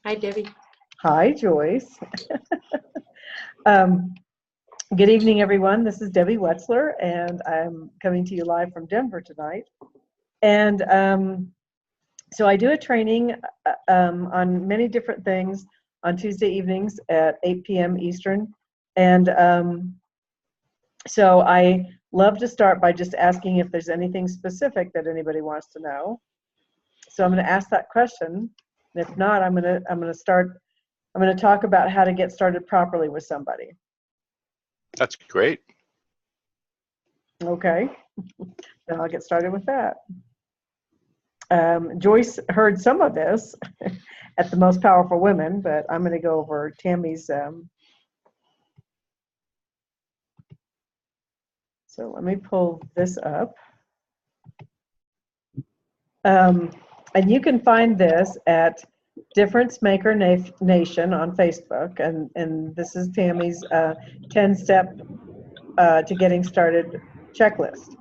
Hi, Debbie. Hi, Joyce. um, Good evening, everyone. This is Debbie Wetzler, and I'm coming to you live from Denver tonight. And so I do a training on many different things on Tuesday evenings at 8 p.m. Eastern. And so I love to start by just asking if there's anything specific that anybody wants to know. So I'm going to ask that question. And if not, I'm going to talk about how to get started properly with somebody. That's great. Okay, then I'll get started with that. Joyce heard some of this at the Most Powerful Women, but I'm going to go over Tammy's. So let me pull this up. And you can find this at Difference Maker Nation on Facebook, and this is Tammy's 10-step to getting started checklist.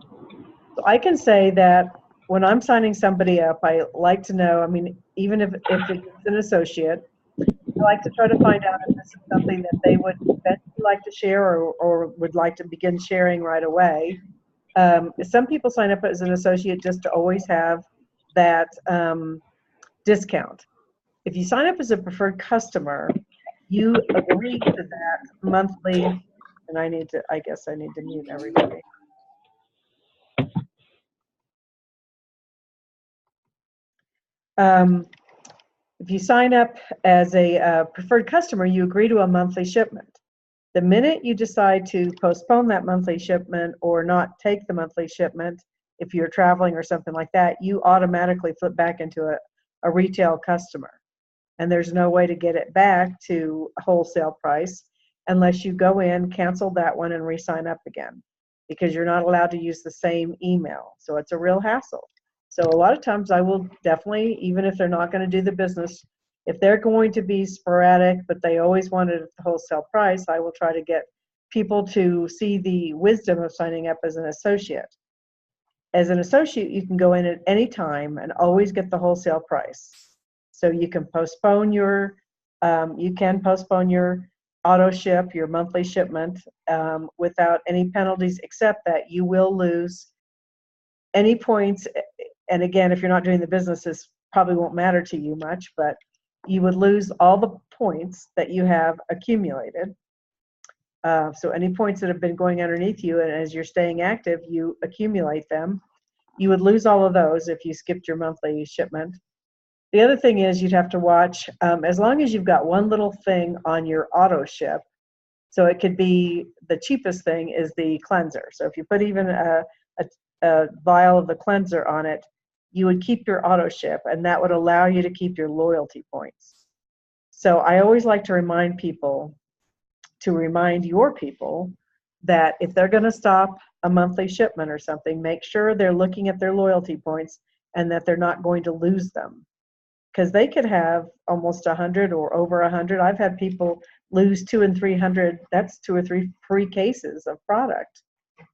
So I can say that when I'm signing somebody up, I like to know, I mean, even if it's an associate, I like to try to find out if this is something that they would eventually like to share or would like to begin sharing right away. Some people sign up as an associate just to always have that discount. If you sign up as a preferred customer, you agree to that monthly, and I guess I need to mute everybody. If you sign up as a preferred customer, you agree to a monthly shipment. The minute you decide to postpone that monthly shipment or not take the monthly shipment, if you're traveling or something like that, you automatically flip back into a retail customer. And there's no way to get it back to wholesale price unless you go in, cancel that one, and re-sign up again, because you're not allowed to use the same email. So it's a real hassle. So a lot of times I will definitely, even if they're not going to do the business, if they're going to be sporadic, but they always want it at the wholesale price, I will try to get people to see the wisdom of signing up as an associate. As an associate, you can go in at any time and always get the wholesale price. So you can postpone your auto ship, your monthly shipment, without any penalties, except that you will lose any points. And again, if you're not doing the business, this probably won't matter to you much, but you would lose all the points that you have accumulated. So any points that have been going underneath you, and as you're staying active, you accumulate them. You would lose all of those if you skipped your monthly shipment. The other thing is you'd have to watch, as long as you've got one little thing on your auto ship, so it could be, the cheapest thing is the cleanser. So if you put even a vial of the cleanser on it, you would keep your auto ship, and that would allow you to keep your loyalty points. So I always like to remind people, to remind your people, that if they're going to stop a monthly shipment or something, make sure they're looking at their loyalty points and that they're not going to lose them. Because they could have almost 100 or over 100. I've had people lose 200 and 300. That's 2 or 3 free cases of product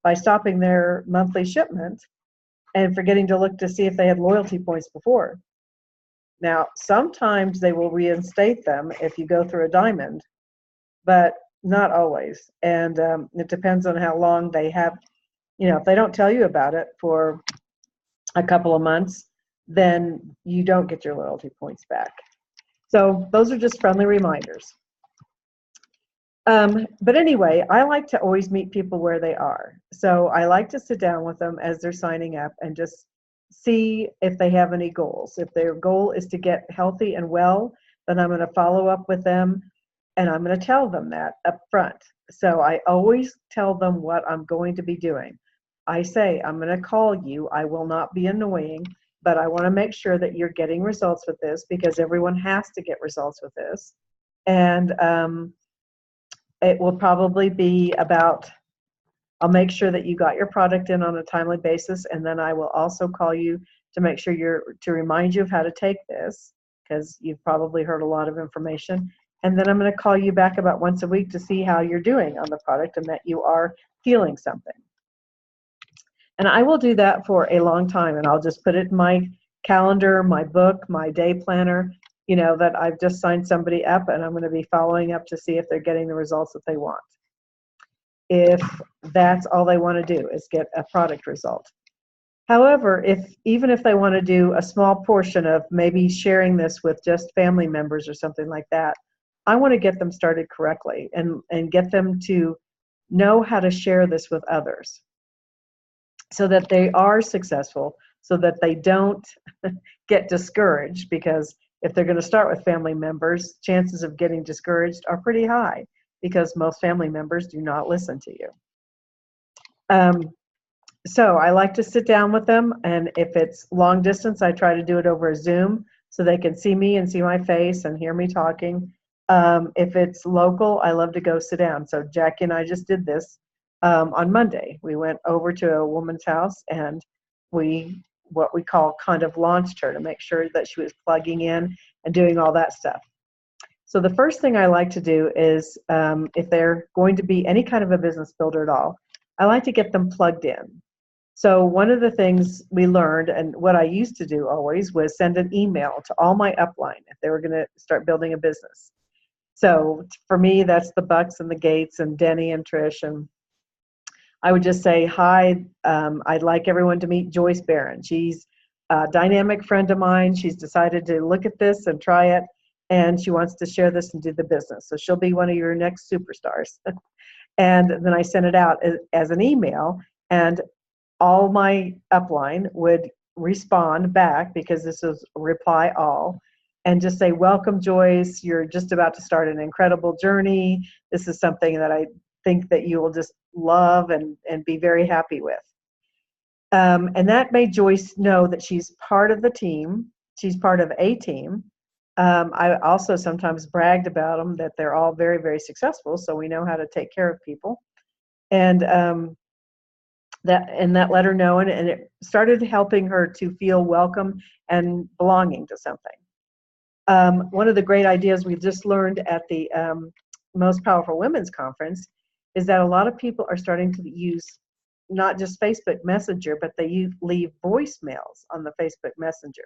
by stopping their monthly shipment and forgetting to look to see if they had loyalty points before. Now, sometimes they will reinstate them if you go through a diamond, but not always. And it depends on how long they have. If they don't tell you about it for a couple of months, then you don't get your loyalty points back. So those are just friendly reminders. But anyway, I like to always meet people where they are. So I like to sit down with them as they're signing up and just see if they have any goals. If their goal is to get healthy and well, then I'm going to follow up with them, and I'm going to tell them that up front. So I always tell them what I'm going to be doing. I say, I'm going to call you. I will not be annoying, but I want to make sure that you're getting results with this, because everyone has to get results with this. And it will probably be about, I'll make sure that you got your product in on a timely basis, and then I will also call you to make sure to remind you of how to take this, because you've probably heard a lot of information. And then I'm going to call you back about once a week to see how you're doing on the product and that you are feeling something. And I will do that for a long time, and I'll just put it in my calendar, my book, my day planner, that I've just signed somebody up and I'm going to be following up to see if they're getting the results that they want. If that's all they want to do is get a product result. However, even if they want to do a small portion of maybe sharing this with just family members or something like that, I want to get them started correctly and get them to know how to share this with others so that they are successful, so that they don't get discouraged, because if they're going to start with family members, chances of getting discouraged are pretty high because most family members do not listen to you. So I like to sit down with them, and if it's long distance, I try to do it over a Zoom so they can see me and see my face and hear me talking. If it's local, I love to go sit down. So Jackie and I just did this on Monday. We went over to a woman's house, and what we call kind of launched her to make sure that she was plugging in and doing all that stuff. So the first thing I like to do is, if they're going to be any kind of a business builder at all, I like to get them plugged in. So one of the things we learned, and what I used to do always, was send an email to all my upline if they were going to start building a business. So for me, that's the Bucks and the Gates and Denny and Trish. And I would just say, hi, I'd like everyone to meet Joyce Barron. She's a dynamic friend of mine. She's decided to look at this and try it, and she wants to share this and do the business. So she'll be one of your next superstars. And then I sent it out as an email, and all my upline would respond back, because this is reply all, and just say, welcome, Joyce. You're just about to start an incredible journey. This is something that I think that you will just love and be very happy with. And that made Joyce know that she's part of the team. She's part of a team. I also sometimes bragged about them that they're all very, very successful, so we know how to take care of people. And that let her know, and it started helping her to feel welcome and belonging to something. One of the great ideas we've just learned at the Most Powerful Women's Conference is that a lot of people are starting to use not just Facebook Messenger, but they leave voicemails on the Facebook Messenger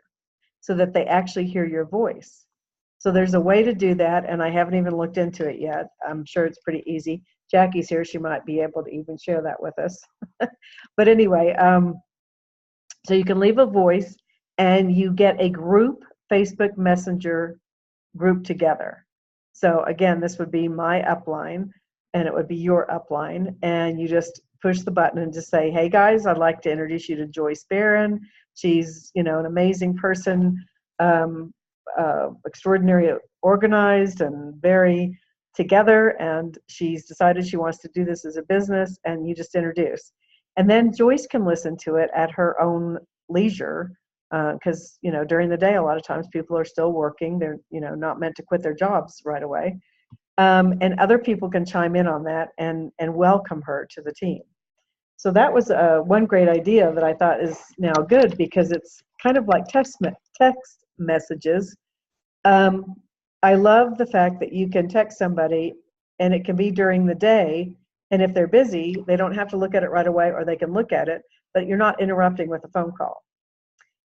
so that they actually hear your voice. So there's a way to do that, and I haven't even looked into it yet. I'm sure it's pretty easy. Jackie's here. She might be able to even share that with us. But anyway, so you can leave a voice, and you get a group Facebook Messenger group together. So again, this would be my upline, and it would be your upline, and you just push the button and just say, hey guys, I'd like to introduce you to Joyce Barron. She's, an amazing person, extraordinarily organized and very together, and she's decided she wants to do this as a business, and you just introduce. And then Joyce can listen to it at her own leisure, because during the day a lot of times people are still working. They're not meant to quit their jobs right away, and other people can chime in on that and welcome her to the team. So that was one great idea that I thought is now good, because it's kind of like text messages. I love the fact that you can text somebody, and it can be during the day, and if they're busy, they don't have to look at it right away, or they can look at it, but you're not interrupting with a phone call.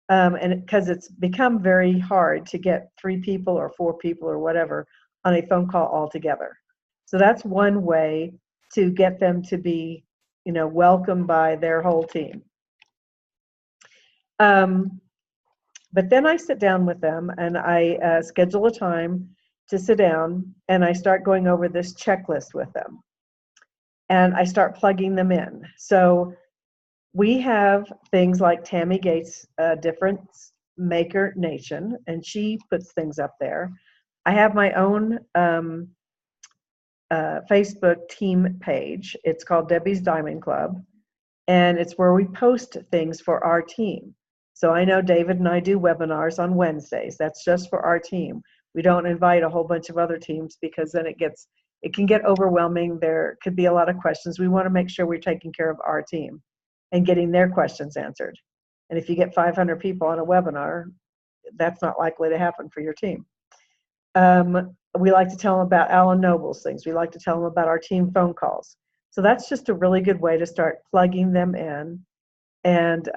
And because it's become very hard to get 3 people or 4 people or whatever on a phone call all together. So that's one way to get them to be, welcomed by their whole team. But then I sit down with them, and I schedule a time to sit down, and I start going over this checklist with them. And I start plugging them in. So we have things like Tammy Gates, Difference Maker Nation, and she puts things up there. I have my own Facebook team page. It's called Debbie's Diamond Club, and it's where we post things for our team. So I know David and I do webinars on Wednesdays. That's just for our team. We don't invite a whole bunch of other teams, because then it can get overwhelming. There could be a lot of questions. We want to make sure we're taking care of our team and getting their questions answered. And if you get 500 people on a webinar, that's not likely to happen for your team. We like to tell them about Alan Noble's things. We like to tell them about our team phone calls. So that's just a really good way to start plugging them in. And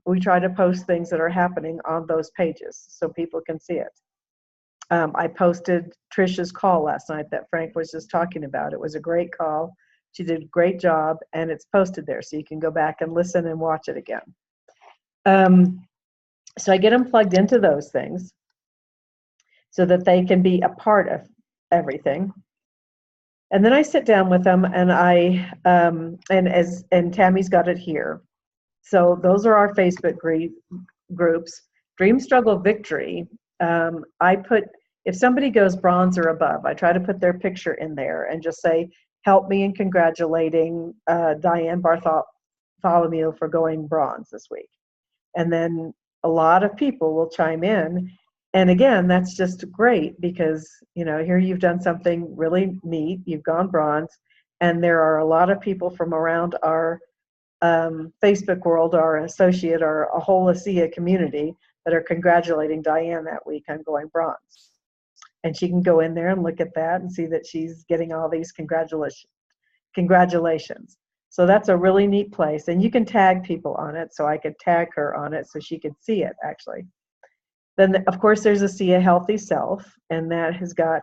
we try to post things that are happening on those pages so people can see it. I posted Trisha's call last night that Frank was just talking about. It was a great call. She did a great job, and it's posted there, so you can go back and listen and watch it again. So I get them plugged into those things so that they can be a part of everything. And then I sit down with them, and and Tammy's got it here. So those are our Facebook groups. Dream Struggle Victory. If somebody goes bronze or above, I try to put their picture in there and just say, help me in congratulating Diane Bartholomew for going bronze this week. And then a lot of people will chime in. And again, that's just great because, here you've done something really neat. You've gone bronze. And there are a lot of people from around our Facebook world, our associate, or a whole ASEA community that are congratulating Diane that week on going bronze. And she can go in there and look at that and see that she's getting all these congratulations. So that's a really neat place. And you can tag people on it. So I could tag her on it so she could see it, actually. Then, of course, there's ASEA Healthy Self, and that has got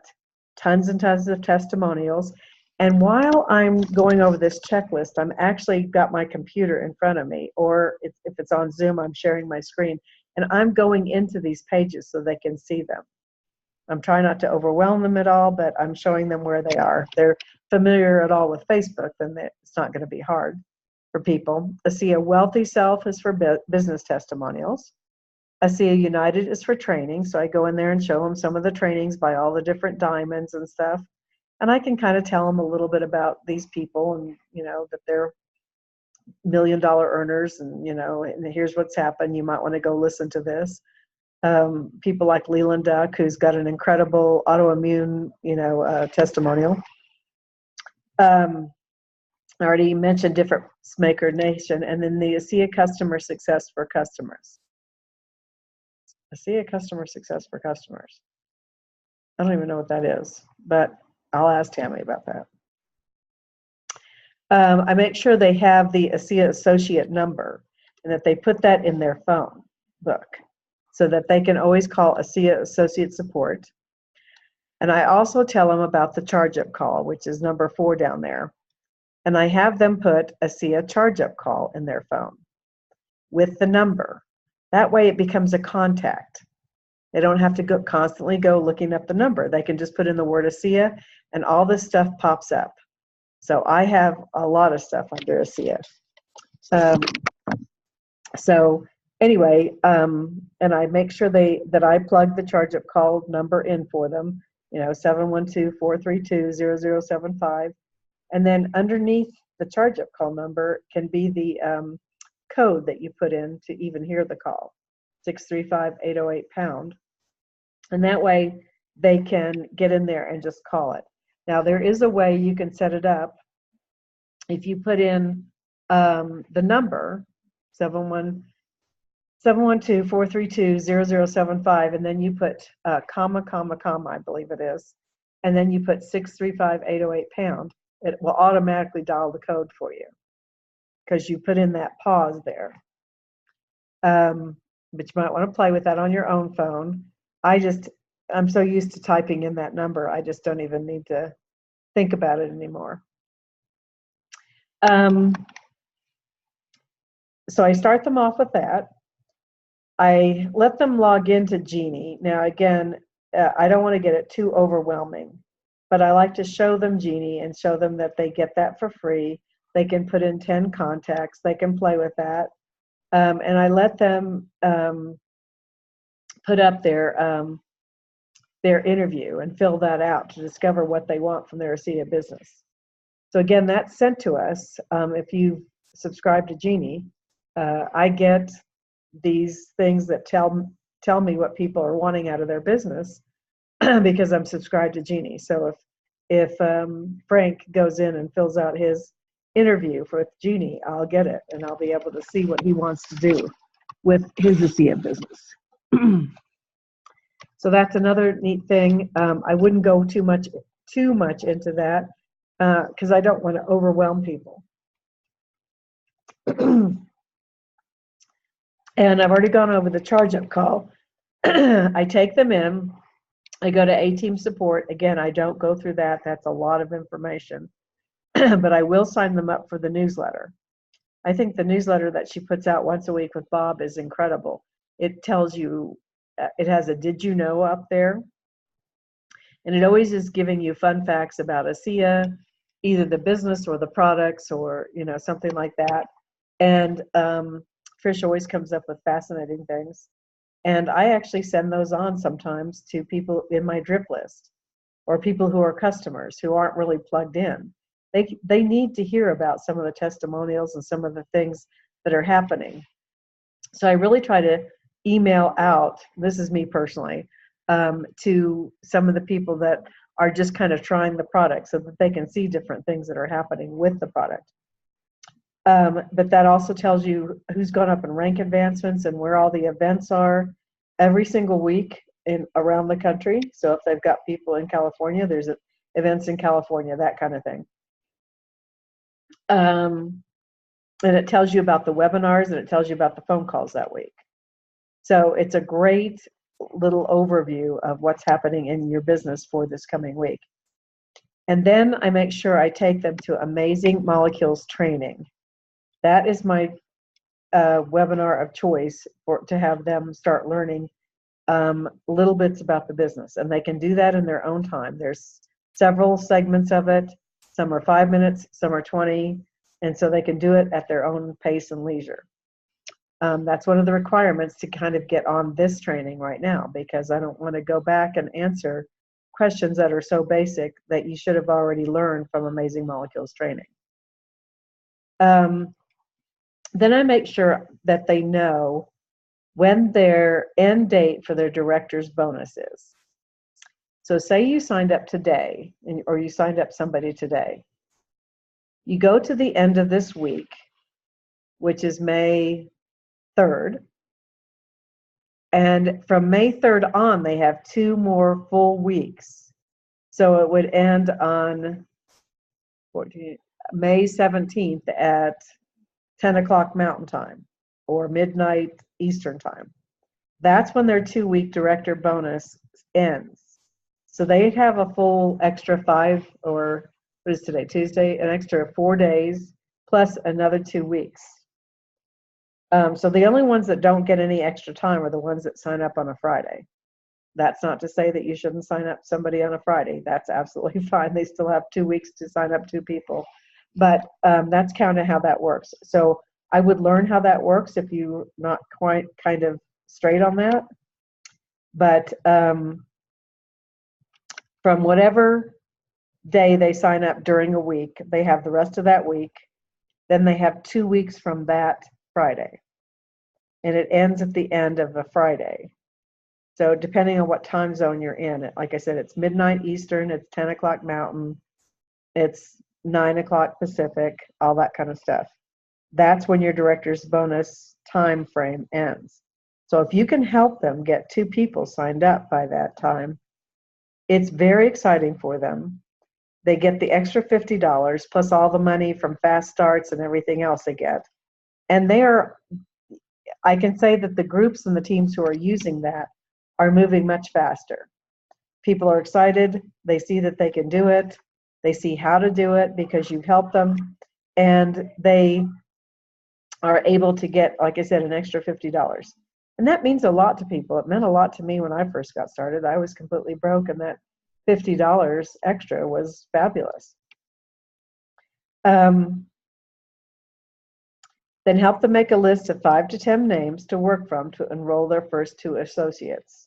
tons and tons of testimonials. And while I'm going over this checklist, I'm actually got my computer in front of me, or if it's on Zoom, I'm sharing my screen, and I'm going into these pages so they can see them. I'm trying not to overwhelm them at all, but I'm showing them where they are. If they're familiar at all with Facebook, then it's not going to be hard for people. ASEA Wealthy Self is for business testimonials. ASEA United is for training, so I go in there and show them some of the trainings by all the different diamonds and stuff. And I can kind of tell them a little bit about these people and, that they're $1 million earners and, and here's what's happened. You might want to go listen to this. People like Leland Duck, who's got an incredible autoimmune, testimonial. I already mentioned Difference Maker Nation, and then the ASEA Customer Success for Customers. ASEA Customer Success for Customers. I don't even know what that is, but I'll ask Tammy about that. I make sure they have the ASEA Associate number and that they put that in their phone book so that they can always call ASEA Associate Support. And I also tell them about the charge-up call, which is number 4 down there. And I have them put ASEA charge-up call in their phone with the number. That way it becomes a contact. They don't have to constantly go looking up the number. They can just put in the word ASEA and all this stuff pops up. So I have a lot of stuff under ASEA. So anyway, and I make sure that I plug the charge-up call number in for them, 712-432-0075. And then underneath the charge-up call number can be the code that you put in to even hear the call, 635-808#. And that way they can get in there and just call it. Now there is a way you can set it up. If you put in the number, 712-432-0075, and then you put comma, I believe it is, and then you put 635-808#, it will automatically dial the code for you because you put in that pause there. But you might want to play with that on your own phone. I'm so used to typing in that number, I just don't even need to think about it anymore. So I start them off with that. I let them log into Genie. Now again, I don't want to get it too overwhelming, but I like to show them Genie and show them that they get that for free. They can put in 10 contacts. They can play with that. And I let them put up their interview and fill that out to discover what they want from their ASEA business. So again, that's sent to us. If you subscribe to Genie, I get these things that tell me what people are wanting out of their business because I'm subscribed to Genie. So if Frank goes in and fills out his interview for Genie, I'll get it and I'll be able to see what he wants to do with his ASEA business. So that's another neat thing. I wouldn't go too much into that because I don't want to overwhelm people. And I've already gone over the charge-up call. I take them in, I go to A-Team support. Again, I don't go through that. That's a lot of information. But I will sign them up for the newsletter. I think the newsletter that she puts out once a week with Bob is incredible. It tells you, it has a did you know up there. And it always is giving you fun facts about ASEA, either the business or the products or, something like that. And Trish always comes up with fascinating things. And I actually send those on sometimes to people in my drip list or people who are customers who aren't really plugged in. They need to hear about some of the testimonials and some of the things that are happening. So I really try to email out, this is me personally, to some of the people that are just kind of trying the product so that they can see different things that are happening with the product. But that also tells you who's gone up in rank advancements and where all the events are every single week around the country. So if they've got people in California, there's events in California, that kind of thing. And it tells you about the webinars and it tells you about the phone calls that week. So it's a great little overview of what's happening in your business for this coming week. And then I make sure I take them to Amazing Molecules training. That is my webinar of choice to have them start learning little bits about the business. And they can do that in their own time. There's several segments of it. Some are 5 minutes, some are 20. And so they can do it at their own pace and leisure. That's one of the requirements to kind of get on this training right now, because I don't want to go back and answer questions that are so basic that you should have already learned from Amazing Molecules training. Then I make sure that they know when their end date for their director's bonus is. So say you signed up today, or you signed up somebody today. You go to the end of this week, which is May 3rd. And from May 3rd on, they have 2 more full weeks. So it would end on May 17th at 10 o'clock Mountain Time or midnight Eastern Time. That's when their 2-week director bonus ends. So they have a full extra 5, or what is today, Tuesday, an extra 4 days plus another 2 weeks. So the only ones that don't get any extra time are the ones that sign up on a Friday. That's not to say that you shouldn't sign up somebody on a Friday. That's absolutely fine. They still have 2 weeks to sign up 2 people. But that's kind of how that works. So I would learn how that works if you're not quite kind of straight on that. But from whatever day they sign up during a week, they have the rest of that week. Then they have 2 weeks from that Friday. And it ends at the end of a Friday. So depending on what time zone you're in, like I said, it's midnight Eastern, it's 10 o'clock Mountain, it's 9 o'clock Pacific, all that kind of stuff. That's when your director's bonus time frame ends. So if you can help them get 2 people signed up by that time, it's very exciting for them. They get the extra $50 plus all the money from fast starts and everything else they get. And I can say that the groups and the teams who are using that are moving much faster. People are excited. They see that they can do it. They see how to do it because you've helped them. And they are able to get, like I said, an extra $50. And that means a lot to people. It meant a lot to me when I first got started. I was completely broke, and that $50 extra was fabulous. Then help them make a list of 5 to 10 names to work from to enroll their first 2 associates.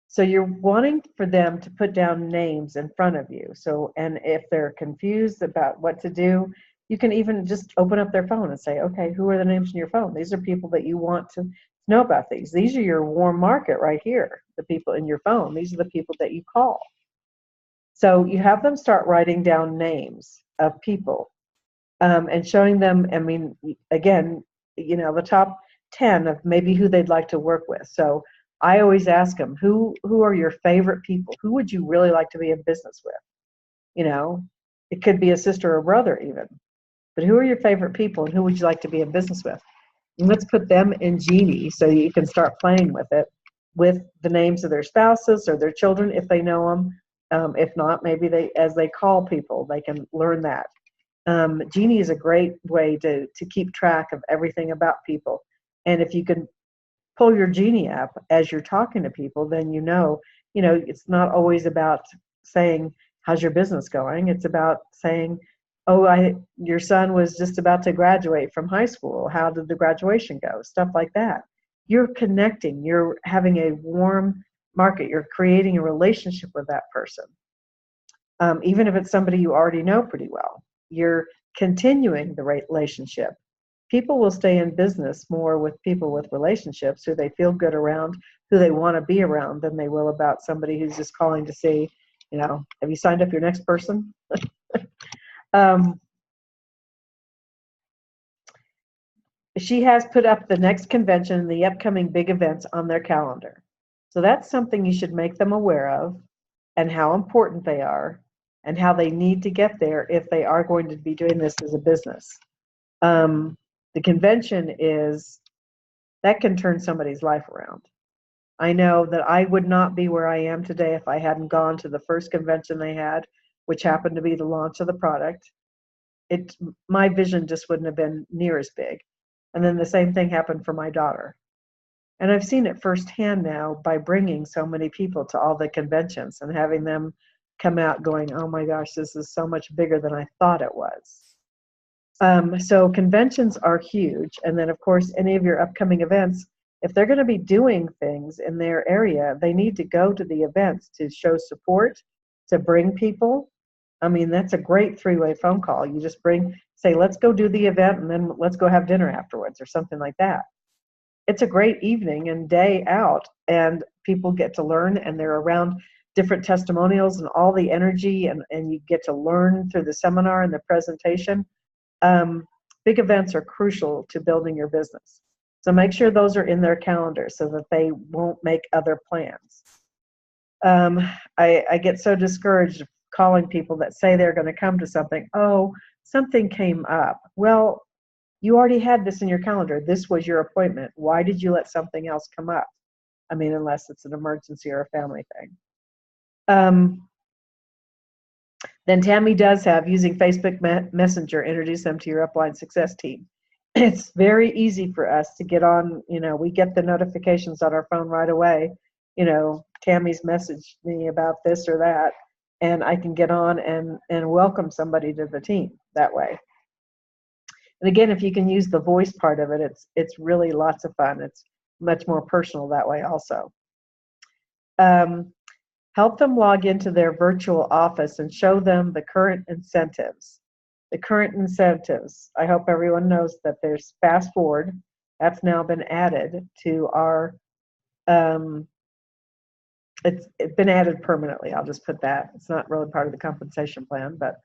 So you're wanting for them to put down names in front of you. So, and if they're confused about what to do, you can even just open up their phone and say, okay, who are the names in your phone? These are people that you want to know about these. These are your warm market right here, the people in your phone. These are the people that you call. So you have them start writing down names of people. And showing them, I mean, again, the top 10 of maybe who they'd like to work with. So I always ask them, who are your favorite people? Who would you really like to be in business with? It could be a sister or brother even. But who are your favorite people and who would you like to be in business with? And let's put them in Genie so you can start playing with it. with the names of their spouses or their children if they know them. If not, maybe as they call people, they can learn that. Genie is a great way to keep track of everything about people. And if you can pull your Genie app as you're talking to people, then it's not always about saying, how's your business going? It's about saying, oh, your son was just about to graduate from high school. How did the graduation go? Stuff like that. You're connecting. You're having a warm market. You're creating a relationship with that person. Even if it's somebody you already know pretty well, you're continuing the relationship. People will stay in business more with people with relationships who they feel good around, who they want to be around, than they will about somebody who's just calling to see, have you signed up your next person? She has put up the next convention and the upcoming big events on their calendar. So that's something you should make them aware of, and how important they are, and how they need to get there if they are going to be doing this as a business. The convention that can turn somebody's life around. I know that I would not be where I am today if I hadn't gone to the first convention they had, which happened to be the launch of the product. My vision just wouldn't have been near as big. And then the same thing happened for my daughter. And I've seen it firsthand now by bringing so many people to all the conventions and having them come out going, oh my gosh, this is so much bigger than I thought it was. So conventions are huge. And then, of course, any of your upcoming events, if they're going to be doing things in their area, they need to go to the events to show support, to bring people. I mean, that's a great three-way phone call. You just say, let's go do the event, and then let's go have dinner afterwards or something like that. It's a great evening and day out, and people get to learn, and they're around different testimonials and all the energy, and you get to learn through the seminar and the presentation. Big events are crucial to building your business. So make sure those are in their calendar so that they won't make other plans. I get so discouraged calling people that say they're going to come to something. Oh, something came up. Well, you already had this in your calendar. This was your appointment. Why did you let something else come up? I mean, unless it's an emergency or a family thing. Then Tammy does have, using Facebook Messenger, introduce them to your upline success team. It's very easy for us to get on, we get the notifications on our phone right away. Tammy's messaged me about this or that, and I can get on and welcome somebody to the team that way. And again, if you can use the voice part of it, it's really lots of fun. It's much more personal that way also. Help them log into their virtual office and show them the current incentives. The current incentives. I hope everyone knows that there's Fast Forward. That's now been added to our, it's been added permanently. I'll just put that. It's not really part of the compensation plan, but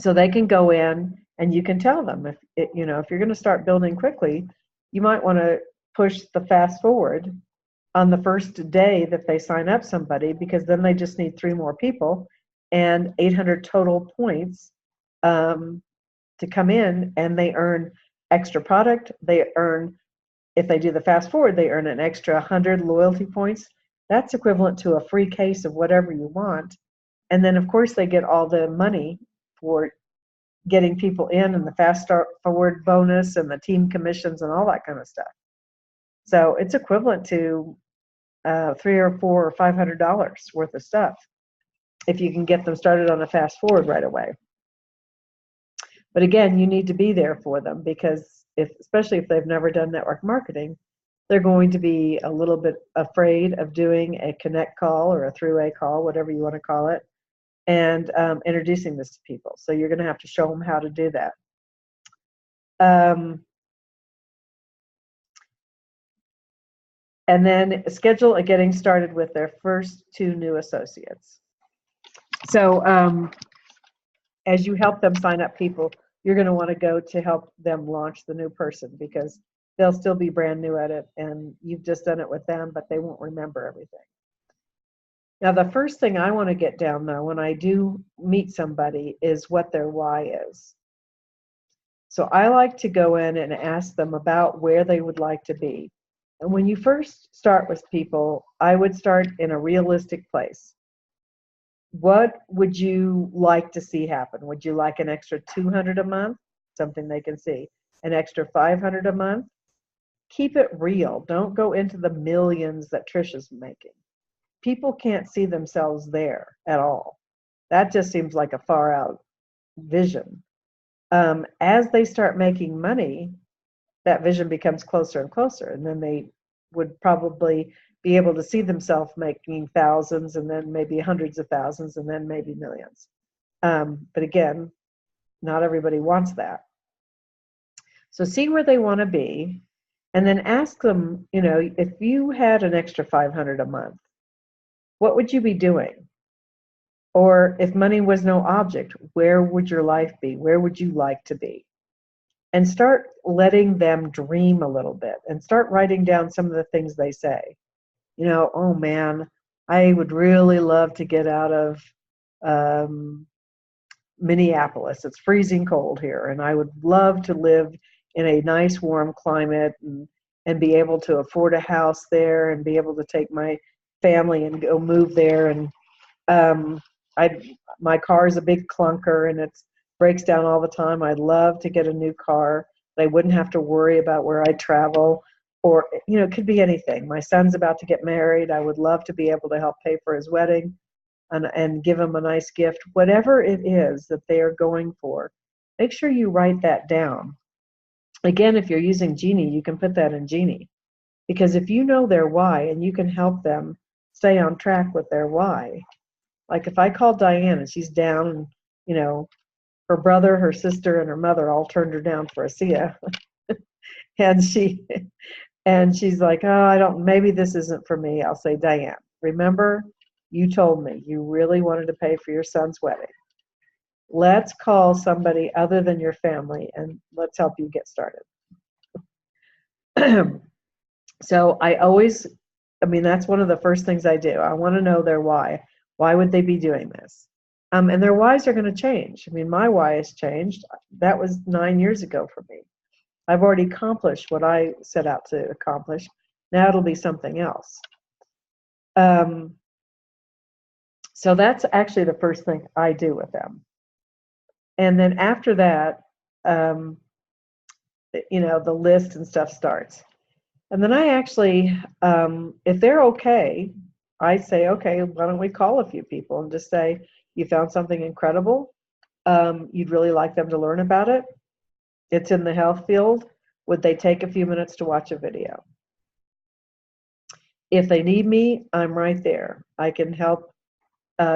so they can go in and you can tell them if you're going to start building quickly, you might want to push the Fast Forward on the first day that they sign up somebody, because then they just need 3 more people and 800 total points to come in, and they earn extra product. They earn, if they do the Fast Forward, they earn an extra 100 loyalty points. That's equivalent to a free case of whatever you want. And then, of course, they get all the money for getting people in, and the Fast Forward bonus and the team commissions and all that kind of stuff. So it's equivalent to $300 or $400 or $500 worth of stuff if you can get them started on a Fast Forward right away. But again, you need to be there for them, because especially if they've never done network marketing, they're going to be a little bit afraid of doing a connect call or a three-way call, whatever you want to call it, and introducing this to people. So you're going to have to show them how to do that. And then schedule a getting started with their first 2 new associates. So as you help them sign up people, you're going to want to go to help them launch the new person, because they'll still be brand new at it, and you've just done it with them, but they won't remember everything. Now, the first thing I want to get down, though, when I do meet somebody, is what their why is. So I like to go in and ask them about where they would like to be. when you first start with people, I would start in a realistic place. What would you like to see happen? Would you like an extra 200 a month? Something they can see. An extra 500 a month? Keep it real. Don't go into the millions that Trisha's making. People can't see themselves there at all. That just seems like a far out vision. As they start making money, that vision becomes closer and closer, and then they would probably be able to see themselves making thousands, and then maybe hundreds of thousands, and then maybe millions. But again, not everybody wants that. So see where they want to be, and then ask them, if you had an extra 500 a month, what would you be doing? Or if money was no object, where would your life be? Where would you like to be? And start letting them dream a little bit, and start writing down some of the things they say. Oh man, I would really love to get out of Minneapolis. It's freezing cold here, and I would love to live in a nice warm climate, and be able to afford a house there, and be able to take my family and go move there. And my car is a big clunker, and it breaks down all the time. I'd love to get a new car. I wouldn't have to worry about where I travel, or it could be anything. My son's about to get married. I would love to be able to help pay for his wedding, and give him a nice gift. Whatever it is that they are going for, make sure you write that down. Again, if you're using Genie, you can put that in Genie, because if you know their why and you can help them stay on track with their why. Like if I call Diane and she's down, and her brother, her sister, and her mother all turned her down for ASEA, and she's like, oh, maybe this isn't for me. I'll say, Diane, remember, you told me you really wanted to pay for your son's wedding. Let's call somebody other than your family, and let's help you get started. So that's one of the first things I do. I want to know their why. Why would they be doing this? And their whys are going to change. My why has changed. That was 9 years ago for me. I've already accomplished what I set out to accomplish. Now it'll be something else. So that's actually the first thing I do with them. And then after that, the list and stuff starts. And then I actually, if they're okay, I say, okay, why don't we call a few people and just say, you found something incredible. You'd really like them to learn about it. It's in the health field. Would they take a few minutes to watch a video? If they need me, I'm right there. I can help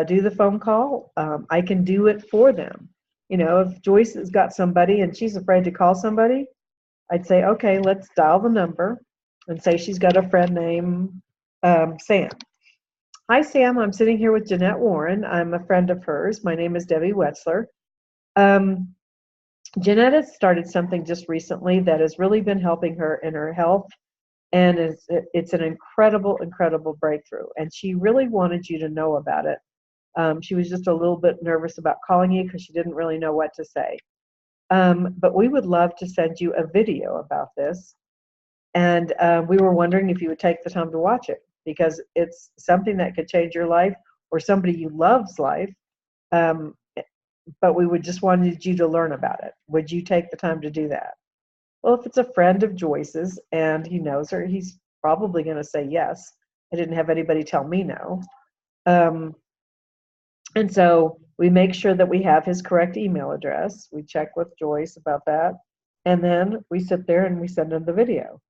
do the phone call. I can do it for them. If Joyce has got somebody and she's afraid to call somebody, I'd say, okay, let's dial the number and say she's got a friend named Sam. Hi, Sam. I'm sitting here with Jeanette Warren. I'm a friend of hers. My name is Debbie Wetzler. Jeanette has started something just recently that has really been helping her in her health, and it's an incredible, incredible breakthrough. And she really wanted you to know about it. She was just a little bit nervous about calling you because she didn't really know what to say. But we would love to send you a video about this. And we were wondering if you would take the time to watch it, because it's something that could change your life or somebody you love's life. But we would just wanted you to learn about it. Would you take the time to do that? Well, if it's a friend of Joyce's and he knows her, he's probably going to say yes. I didn't have anybody tell me no. And so we make sure that we have his correct email address. We check with Joyce about that. And then we sit there and we send him the video.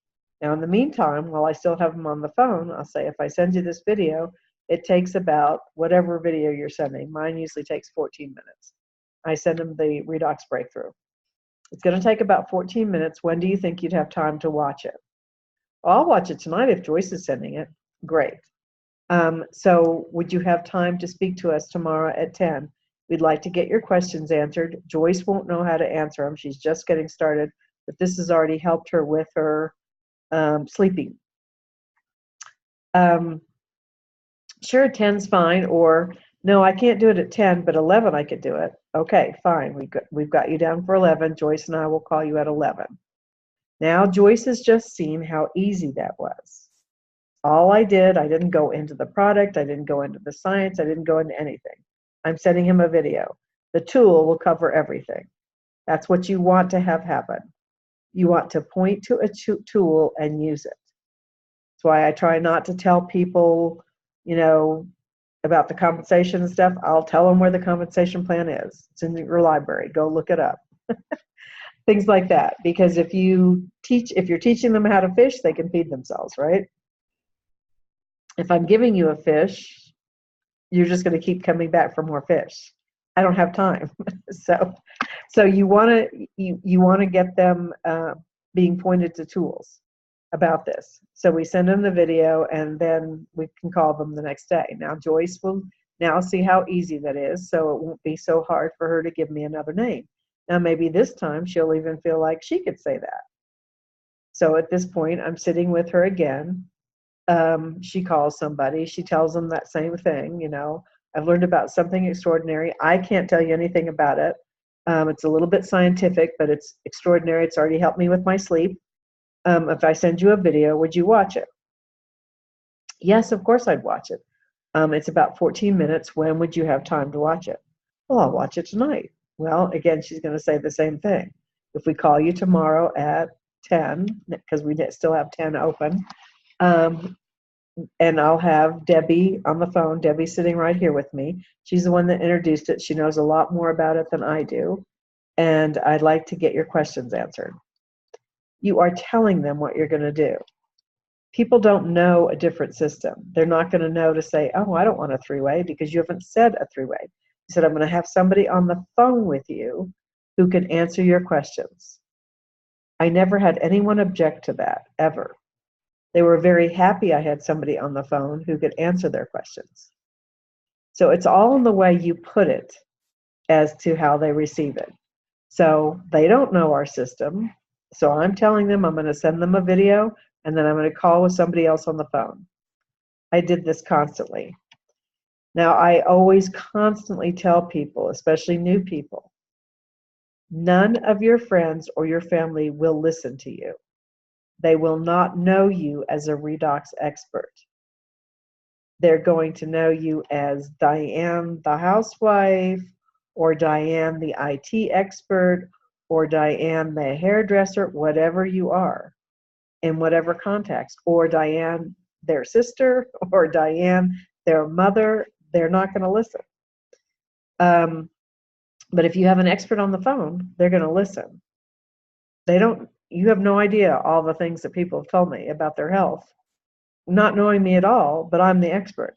Now, in the meantime, while I still have him on the phone, I'll say, if I send you this video, it takes about whatever video you're sending. Mine usually takes 14 minutes. I send him the Redox Breakthrough. It's going to take about 14 minutes. When do you think you'd have time to watch it? Well, I'll watch it tonight if Joyce is sending it. Great. So would you have time to speak to us tomorrow at 10? We'd like to get your questions answered. Joyce won't know how to answer them. She's just getting started, but this has already helped her with her sleeping. Sure, 10's fine, or no, I can't do it at 10, but 11 I could do it. Okay, fine. We've got you down for 11. Joyce and I will call you at 11. Now Joyce has just seen how easy that was. All I didn't go into the product, I didn't go into the science, I didn't go into anything. I'm sending him a video. The tool will cover everything. That's what you want to have happen. You want to point to a tool and use it. That's why I try not to tell people, about the compensation and stuff. I'll tell them where the compensation plan is. It's in your library. Go look it up. Things like that. Because if you're teaching them how to fish, they can feed themselves, right? If I'm giving you a fish, you're just going to keep coming back for more fish. I don't have time. So you want to get them being pointed to tools about this. So we send them the video, and then we can call them the next day. Now Joyce will now see how easy that is, so it won't be so hard for her to give me another name. Now maybe this time she'll even feel like she could say that. So at this point, I'm sitting with her again. She calls somebody. She tells them that same thing. I've learned about something extraordinary. I can't tell you anything about it. It's a little bit scientific, but it's extraordinary. It's already helped me with my sleep. If I send you a video, would you watch it? Yes, of course I'd watch it. It's about 14 minutes. When would you have time to watch it? Well, I'll watch it tonight. Well, again, she's going to say the same thing. If we call you tomorrow at 10, because we still have 10 open, and I'll have Debbie on the phone. Debbie's sitting right here with me. She's the one that introduced it. She knows a lot more about it than I do. And I'd like to get your questions answered. You are telling them what you're going to do. People don't know a different system. They're not going to know to say, oh, I don't want a three-way, because you haven't said a three-way. You said, I'm going to have somebody on the phone with you who can answer your questions. I never had anyone object to that, ever. They were very happy I had somebody on the phone who could answer their questions. So it's all in the way you put it as to how they receive it. So they don't know our system. So I'm telling them I'm going to send them a video, and then I'm going to call with somebody else on the phone. I did this constantly. Now, I always constantly tell people, especially new people, none of your friends or your family will listen to you. They will not know you as a redox expert. They're going to know you as Diane the housewife, or Diane the IT expert, or Diane the hairdresser, whatever you are, in whatever context, or Diane their sister, or Diane their mother. They're not going to listen. But if you have an expert on the phone, they're going to listen. You have no idea all the things that people have told me about their health, not knowing me at all, but I'm the expert.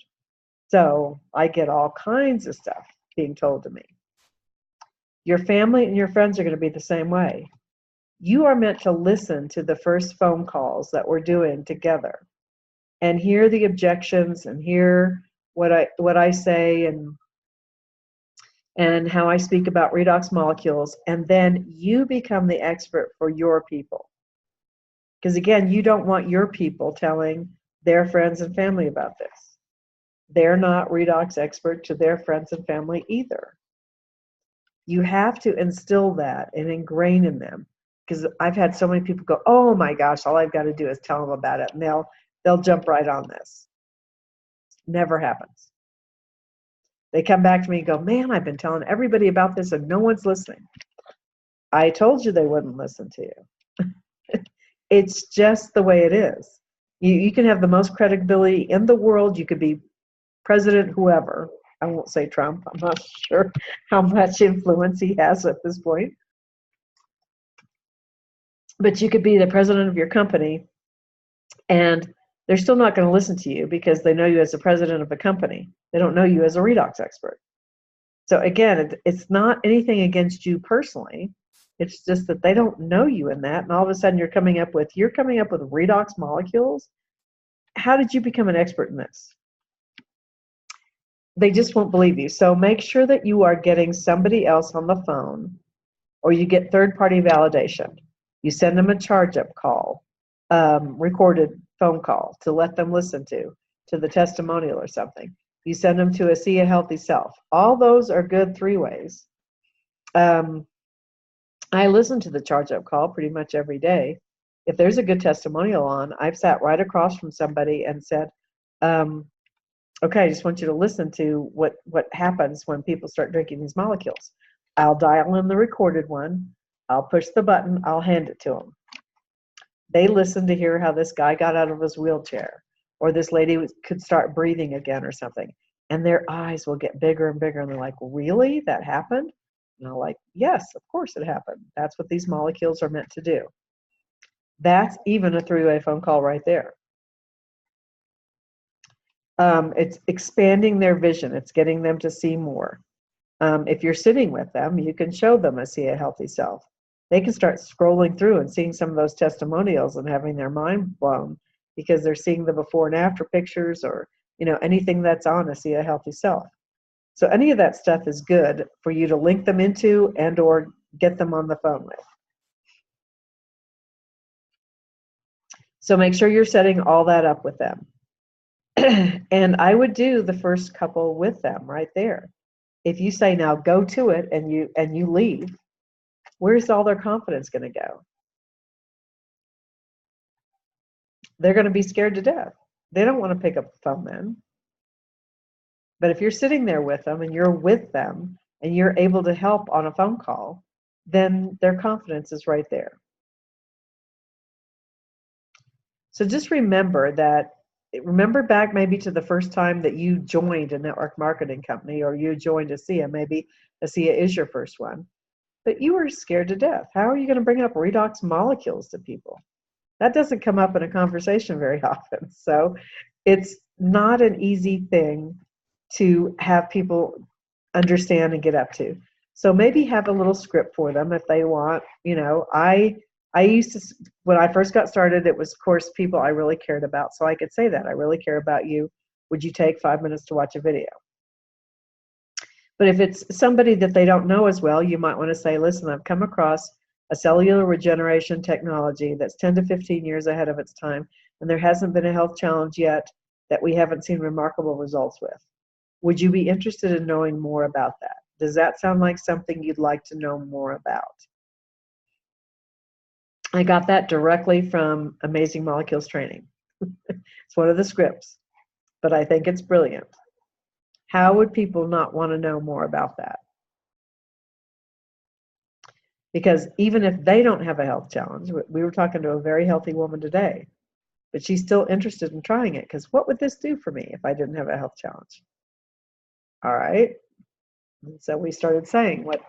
So I get all kinds of stuff being told to me. Your family and your friends are going to be the same way. You are meant to listen to the first phone calls that we're doing together and hear the objections and hear what I say and how I speak about redox molecules, and then you become the expert for your people. Because again, you don't want your people telling their friends and family about this. They're not redox expert to their friends and family either. You have to instill that and ingrain in them. Because I've had so many people go, oh my gosh, all I've got to do is tell them about it, and they'll jump right on this. Never happens. They come back to me and go, man, I've been telling everybody about this and no one's listening. I told you they wouldn't listen to you. It's just the way it is. You can have the most credibility in the world. You could be president, whoever. I won't say Trump. I'm not sure how much influence he has at this point. But you could be the president of your company, and they're still not going to listen to you because they know you as the president of a company. They don't know you as a redox expert. So again, it's not anything against you personally. It's just that they don't know you in that, and all of a sudden you're coming up with redox molecules. How did you become an expert in this? They just won't believe you. So make sure that you are getting somebody else on the phone, or you get third-party validation. You send them a charge-up call, recorded phone call to let them listen to the testimonial or something. You send them to a See a Healthy Self. All those are good three-ways. I listen to the charge-up call pretty much every day. if there's a good testimonial on, I've sat right across from somebody and said, okay, I just want you to listen to what happens when people start drinking these molecules. I'll dial in the recorded one. I'll push the button. I'll hand it to them. They listen to hear how this guy got out of his wheelchair, or this lady could start breathing again or something. And their eyes will get bigger and bigger. And they're like, really? That happened? And I'm like, yes, of course it happened. That's what these molecules are meant to do. That's even a three-way phone call right there. It's expanding their vision. It's getting them to see more. If you're sitting with them, you can show them a See a Healthy Self. They can start scrolling through and seeing some of those testimonials and having their mind blown because they're seeing the before and after pictures, or anything that's on a See a Healthy Self. So any of that stuff is good for you to link them into and or get them on the phone with. So make sure you're setting all that up with them. And I would do the first couple with them right there. If you say, now go to it, and you leave, where's all their confidence going to go? They're going to be scared to death. They don't want to pick up the phone then. But if you're sitting there with them and you're with them and you're able to help on a phone call, then their confidence is right there. So just remember back maybe to the first time that you joined a network marketing company, or you joined ASEA. Maybe ASEA is your first one, but you were scared to death. How are you going to bring up redox molecules to people? That doesn't come up in a conversation very often. So it's not an easy thing to have people understand and get up to. So maybe have a little script for them if they want. I used to, when I first got started, it was, of course, people I really cared about. So I could say that, I really care about you. Would you take 5 minutes to watch a video? But if it's somebody that they don't know as well, you might want to say, listen, I've come across a cellular regeneration technology that's 10 to 15 years ahead of its time, and there hasn't been a health challenge yet that we haven't seen remarkable results with. Would you be interested in knowing more about that? Does that sound like something you'd like to know more about? I got that directly from Amazing Molecules Training. It's one of the scripts, but I think it's brilliant. How would people not want to know more about that? Because even if they don't have a health challenge, we were talking to a very healthy woman today, but she's still interested in trying it, because what would this do for me if I didn't have a health challenge? All right. And so we started saying what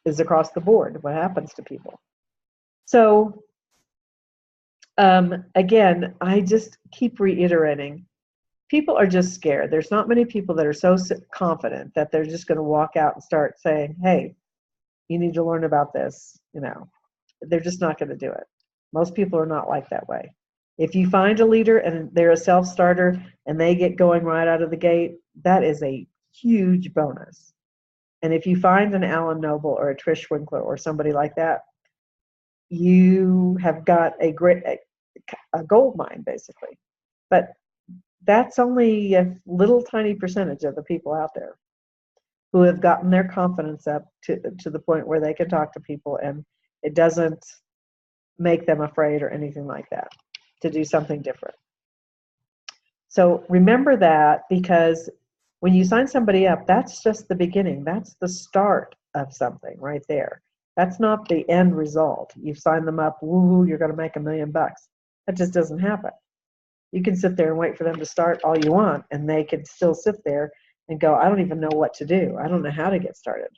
is across the board, what happens to people. So again, I just keep reiterating, people are just scared. There's not many people that are so confident that they're just going to walk out and start saying, hey, you need to learn about this. They're just not going to do it. Most people are not like that way. If you find a leader and they're a self-starter and they get going right out of the gate, that is a huge bonus. And if you find an Alan Noble or a Trish Winkler or somebody like that, you have got a gold mine, basically. But that's only a little tiny percentage of the people out there who have gotten their confidence up to the point where they can talk to people and it doesn't make them afraid or anything like that to do something different. So remember that, because when you sign somebody up, that's just the beginning. That's the start of something right there. That's not the end result. You've signed them up, woo, you're going to make $1 million. That just doesn't happen. You can sit there and wait for them to start all you want, and they can still sit there and go, I don't even know what to do. I don't know how to get started.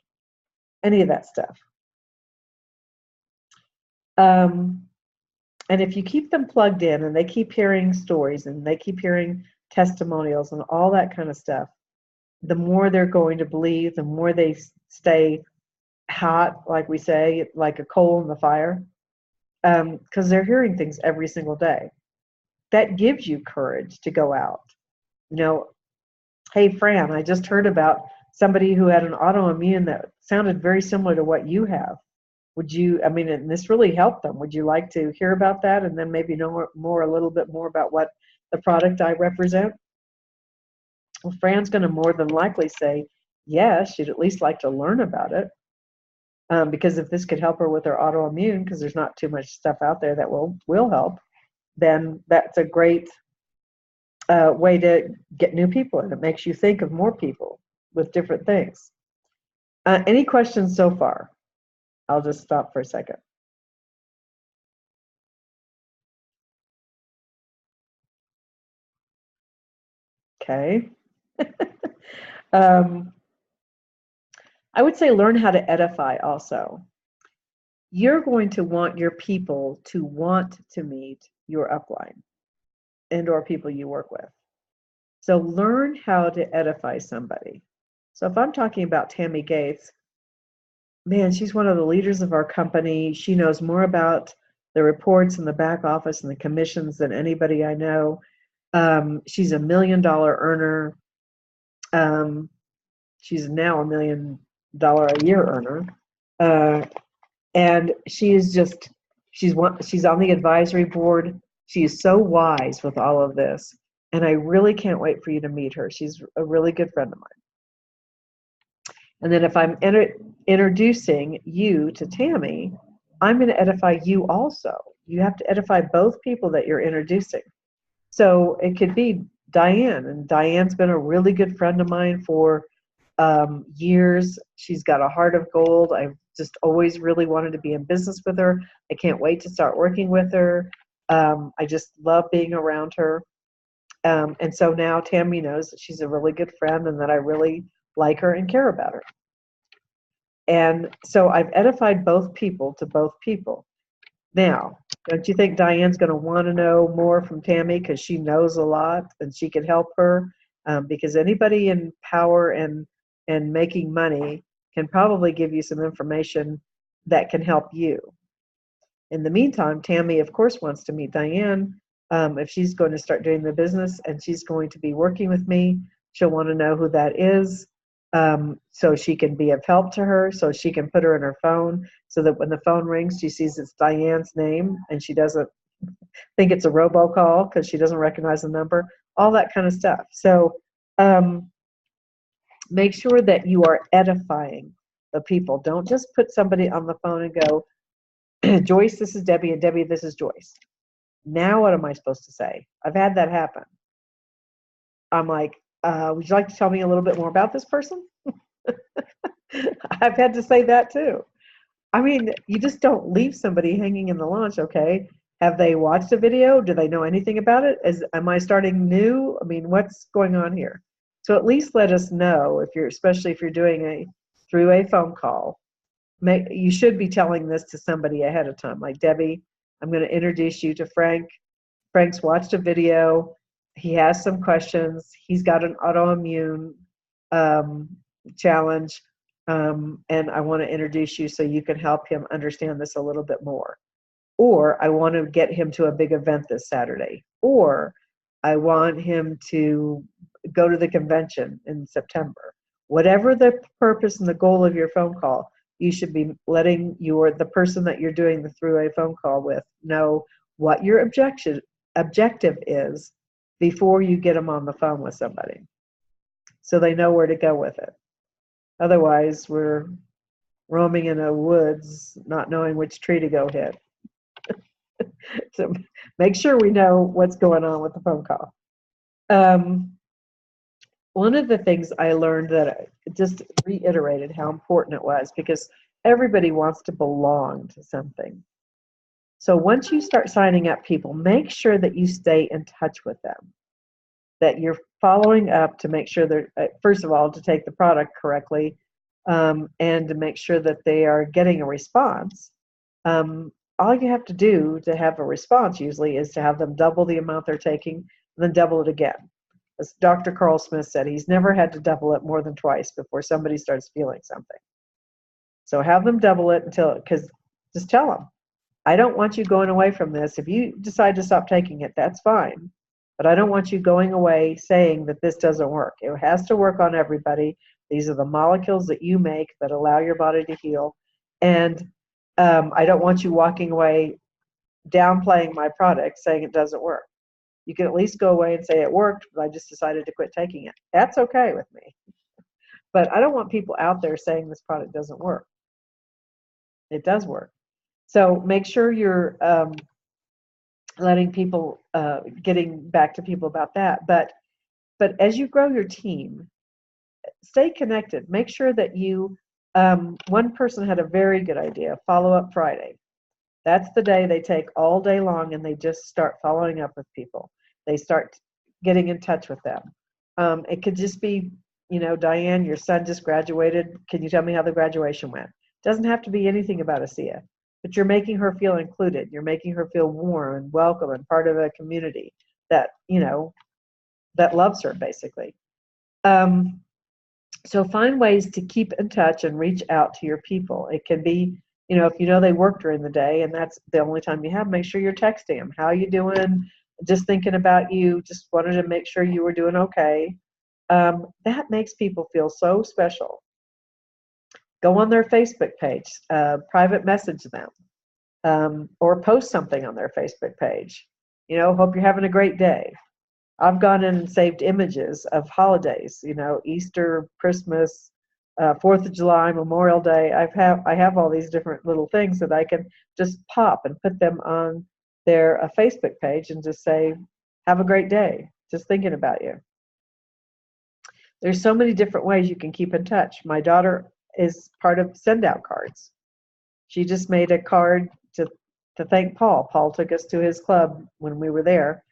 Any of that stuff. And if you keep them plugged in and they keep hearing stories and they keep hearing testimonials and all that kind of stuff, the more they're going to believe, the more they stay hot, like we say, like a coal in the fire, because they're hearing things every single day. That gives you courage to go out. Hey, Fran, I just heard about somebody who had an autoimmune that sounded very similar to what you have. Would you, and this really helped them. Would you like to hear about that and then maybe know a little bit more about what the product I represent? Well, Fran's going to more than likely say, yes, she'd at least like to learn about it. Because if this could help her with her autoimmune, because there's not too much stuff out there that will help, then that's a great way to get new people, and it makes you think of more people with different things. Any questions so far? I'll just stop for a second. Okay. I would say learn how to edify also. You're going to want your people to want to meet your upline and or people you work with. So learn how to edify somebody. So if I'm talking about Tammy Gates, man, she's one of the leaders of our company. She knows more about the reports in the back office and the commissions than anybody I know. She's $1 million earner. She's now $1 million a year earner. And she is just, she's on the advisory board. She is so wise with all of this. And I really can't wait for you to meet her. She's a really good friend of mine. And then if I'm introducing you to Tammy, I'm going to edify you also. You have to edify both people that you're introducing. So it could be Diane, and Diane's been a really good friend of mine for years. She's got a heart of gold. I've just always really wanted to be in business with her. I can't wait to start working with her. I just love being around her. And so now Tammy knows that she's a really good friend and that I really like her and care about her. And so I've edified both people to both people. Now, don't you think Diane's going to want to know more from Tammy because she knows a lot and she can help her? Because anybody in power and making money can probably give you some information that can help you. In the meantime, Tammy, of course, wants to meet Diane. If she's going to start doing the business and she's going to be working with me, she'll want to know who that is, so she can be of help to her, so she can put her in her phone so that when the phone rings, she sees it's Diane's name and she doesn't think it's a robocall because she doesn't recognize the number, all that kind of stuff. So make sure that you are edifying the people. Don't just put somebody on the phone and go, Joyce, this is Debbie, and Debbie, this is Joyce. Now what am I supposed to say? I've had that happen. I'm like, would you like to tell me a little bit more about this person? I've had to say that too. I mean, you just don't leave somebody hanging in the launch, okay? Have they watched a video? Do they know anything about it? Am I starting new? I mean, what's going on here? So at least let us know especially if you're doing through a phone call. You should be telling this to somebody ahead of time. Like, Debbie, I'm going to introduce you to Frank. Frank's watched a video. He has some questions. He's got an autoimmune challenge, and I want to introduce you so you can help him understand this a little bit more. Or I want to get him to a big event this Saturday. Or I want him to go to the convention in September. Whatever the purpose and the goal of your phone call, you should be letting the person that you're doing the through a phone call with know what your objective is before you get them on the phone with somebody, so they know where to go with it. Otherwise, we're roaming in the woods, not knowing which tree to go hit. So make sure we know what's going on with the phone call. One of the things I learned that just reiterated how important it was, because everybody wants to belong to something. So once you start signing up people, make sure that you stay in touch with them, that you're following up to make sure they're, first of all, to take the product correctly, and to make sure that they are getting a response. All you have to do to have a response usually is to have them double the amount they're taking and then double it again. As Dr. Carl Smith said, he's never had to double it more than twice before somebody starts feeling something. So have them double it because just tell them, I don't want you going away from this. If you decide to stop taking it, that's fine. But I don't want you going away saying that this doesn't work. It has to work on everybody. These are the molecules that you make that allow your body to heal. And I don't want you walking away downplaying my product saying it doesn't work. You can at least go away and say it worked, but I just decided to quit taking it. That's okay with me. But I don't want people out there saying this product doesn't work. It does work. So make sure you're letting people, getting back to people about that. But as you grow your team, stay connected. Make sure that you, one person had a very good idea, follow-up Friday. That's the day they take all day long and they just start following up with people. They start getting in touch with them. It could just be, Diane, your son just graduated. Can you tell me how the graduation went? Doesn't have to be anything about ASEA, but you're making her feel included. You're making her feel warm and welcome and part of a community that, that loves her, basically. So find ways to keep in touch and reach out to your people. It can be, if they work during the day and that's the only time you have, make sure you're texting them. How you doing? Just thinking about you. Just wanted to make sure you were doing okay. That makes people feel so special. Go on their Facebook page, private message them, or post something on their Facebook page. Hope you're having a great day. I've gone in and saved images of holidays, Easter, Christmas, 4th of July, Memorial Day. I have all these different little things that I can just pop and put them on their Facebook page and just say, have a great day, just thinking about you. There's so many different ways you can keep in touch. My daughter is part of Send Out Cards. She just made a card to thank Paul. Paul took us to his club when we were there.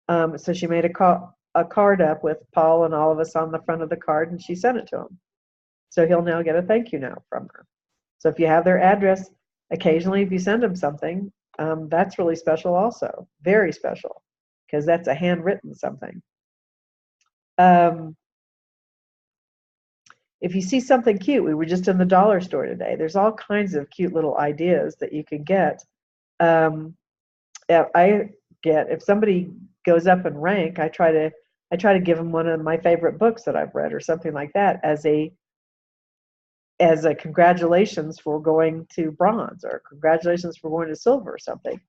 So she made a card up with Paul and all of us on the front of the card, and she sent it to him. So he'll now get a thank you note from her. So if you have their address, occasionally if you send them something, that's really special also. Very special, because that's a handwritten something. If you see something cute, we were just in the dollar store today. There's all kinds of cute little ideas that you can get. If somebody goes up in rank, I try to give them one of my favorite books that I've read or something like that as a congratulations for going to bronze, or congratulations for going to silver or something.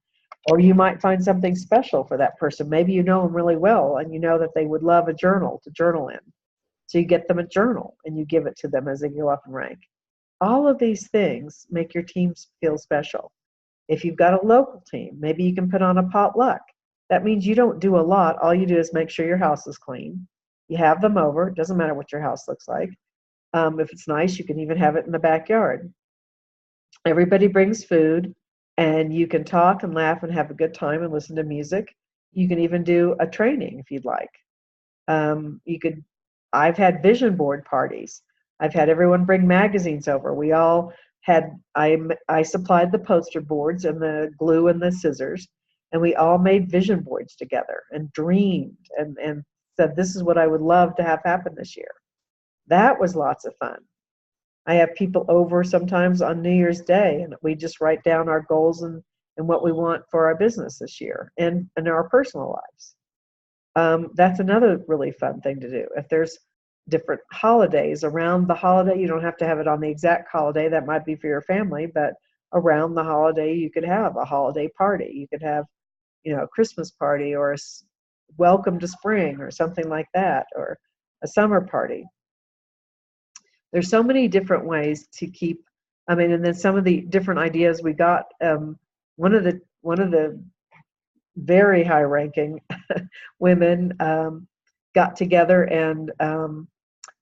Or you might find something special for that person. Maybe you know them really well and you know that they would love a journal to journal in. So you get them a journal and you give it to them as they go up in rank. All of these things make your teams feel special. If you've got a local team, maybe you can put on a potluck. That means you don't do a lot. All you do is make sure your house is clean. You have them over. It doesn't matter what your house looks like. If it's nice, you can even have it in the backyard. Everybody brings food, and you can talk and laugh and have a good time and listen to music. You can even do a training if you'd like. I've had vision board parties. I've had everyone bring magazines over. We all had, I supplied the poster boards and the glue and the scissors, and we all made vision boards together and dreamed and said, this is what I would love to have happen this year. That was lots of fun. I have people over sometimes on New Year's Day, and we just write down our goals and what we want for our business this year and in our personal lives. That's another really fun thing to do. If there's different holidays around the holiday, you don't have to have it on the exact holiday. That might be for your family, but around the holiday, you could have a holiday party. You could have, a Christmas party or a welcome to spring or something like that, or a summer party. There's so many different ways to keep, and then some of the different ideas we got, one of the very high-ranking women got together and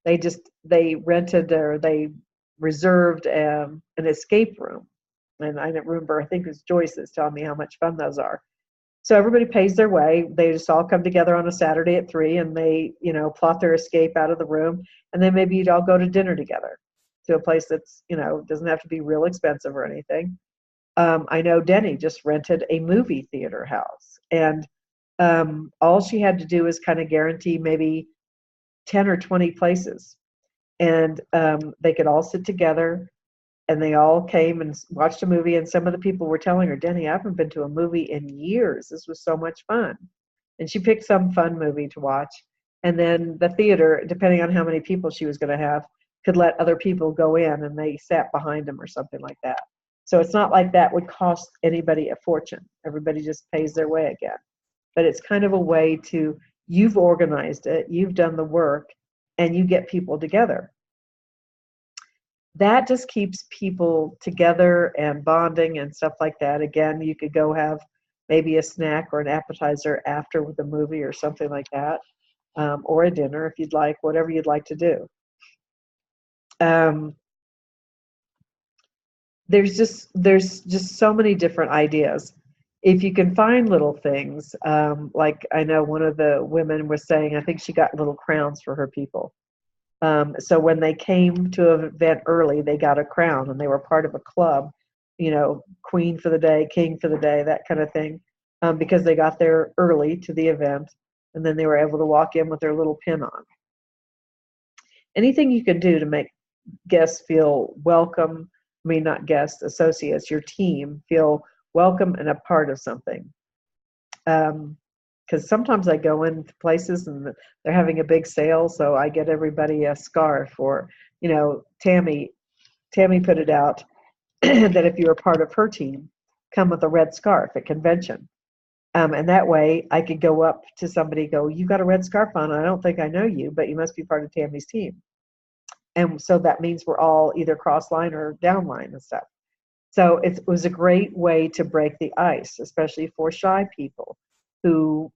they rented or they reserved an escape room. And I remember, I think it was Joyce that's telling me how much fun those are. So everybody pays their way. They just all come together on a Saturday at 3 and they, plot their escape out of the room. And then maybe you'd all go to dinner together to a place that's, doesn't have to be real expensive or anything. I know Denny just rented a movie theater house, and all she had to do was kind of guarantee maybe 10 or 20 places, and they could all sit together, and they all came and watched a movie. And some of the people were telling her, Denny, I haven't been to a movie in years. This was so much fun. And she picked some fun movie to watch, and then the theater, depending on how many people she was going to have, could let other people go in, and they sat behind them or something like that. So it's not like that would cost anybody a fortune. Everybody just pays their way again. But it's kind of a way to, you've organized it, you've done the work, and you get people together. that just keeps people together and bonding and stuff like that. Again, you could go have maybe a snack or an appetizer after with a movie or something like that, or a dinner if you'd like, whatever you'd like to do. There's just so many different ideas. If you can find little things, like I know one of the women was saying, I think she got little crowns for her people. So when they came to an event early, they got a crown and they were part of a club, queen for the day, king for the day, that kind of thing, because they got there early to the event and then they were able to walk in with their little pin on. Anything you can do to make guests feel welcome, I mean, not guests, associates, your team feel welcome and a part of something. Because sometimes I go into places and they're having a big sale, so I get everybody a scarf. Or, Tammy put it out that if you're a part of her team, come with a red scarf at convention. And that way I could go up to somebody, go, you got a red scarf on, I don't think I know you, but you must be part of Tammy's team. And so that means we're all either cross line or down line and stuff. So it was a great way to break the ice, especially for shy people who,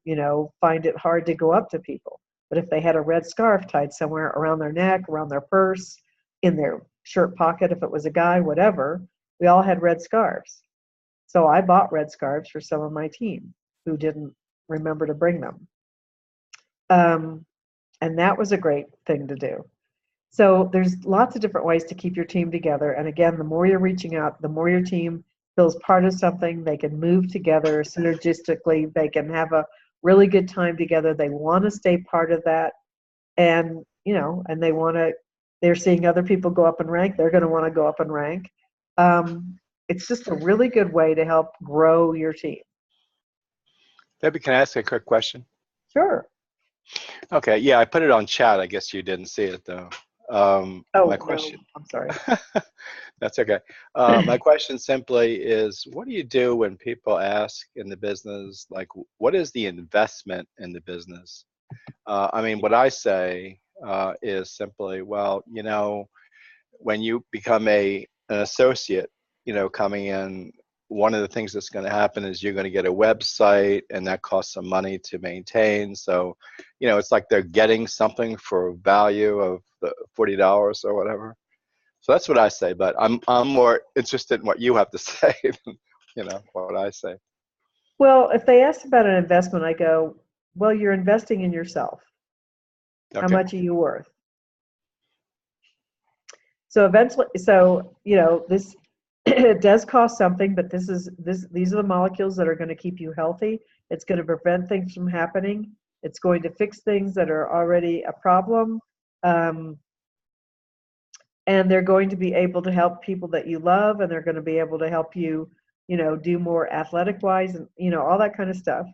find it hard to go up to people. But if they had a red scarf tied somewhere around their neck, around their purse, in their shirt pocket, if it was a guy, whatever, we all had red scarves. So I bought red scarves for some of my team who didn't remember to bring them. And that was a great thing to do. So there's lots of different ways to keep your team together. And again, the more you're reaching out, the more your team feels part of something. They can move together synergistically. They can have a really good time together. They want to stay part of that. And, and they're seeing other people go up in rank. They're going to want to go up in rank. It's just a really good way to help grow your team. Debbie, can I ask a quick question? Sure. Okay. Yeah, I put it on chat. I guess you didn't see it though. My question. No, I'm sorry. That's okay. My question simply is, what do you do when people ask in the business, like, what is the investment in the business? What I say is simply, well, when you become an associate, coming in, one of the things that's going to happen is you're going to get a website, and that costs some money to maintain. So, it's like they're getting something for value of the $40 or whatever. So that's what I say. But I'm more interested in what you have to say than what I say. Well, if they ask about an investment, I go, well, you're investing in yourself. Okay. How much are you worth? So eventually, this it does cost something, but these are the molecules that are going to keep you healthy. It's going to prevent things from happening. It's going to fix things that are already a problem. And they're going to be able to help people that you love, and they're going to be able to help you, do more athletic wise and, all that kind of stuff.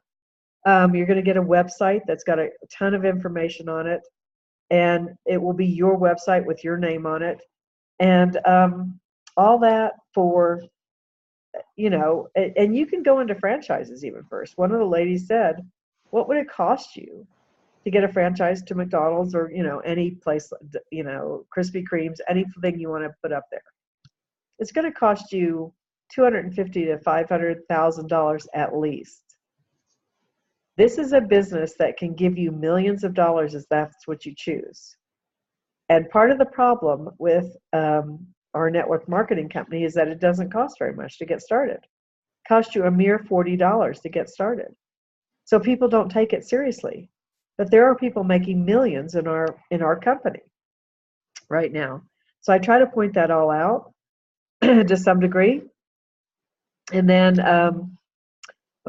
You're going to get a website that's got a ton of information on it, and it will be your website with your name on it. And all that for, and you can go into franchises even first. One of the ladies said, what would it cost you to get a franchise to McDonald's or, any place, Krispy Kremes, anything you want to put up there? It's going to cost you $250,000 to $500,000 at least. This is a business that can give you millions of dollars if that's what you choose. And part of the problem with our network marketing company is that it doesn't cost very much to get started. It costs you a mere $40 to get started. So people don't take it seriously. But there are people making millions in our company right now. So I try to point that all out to some degree. And then,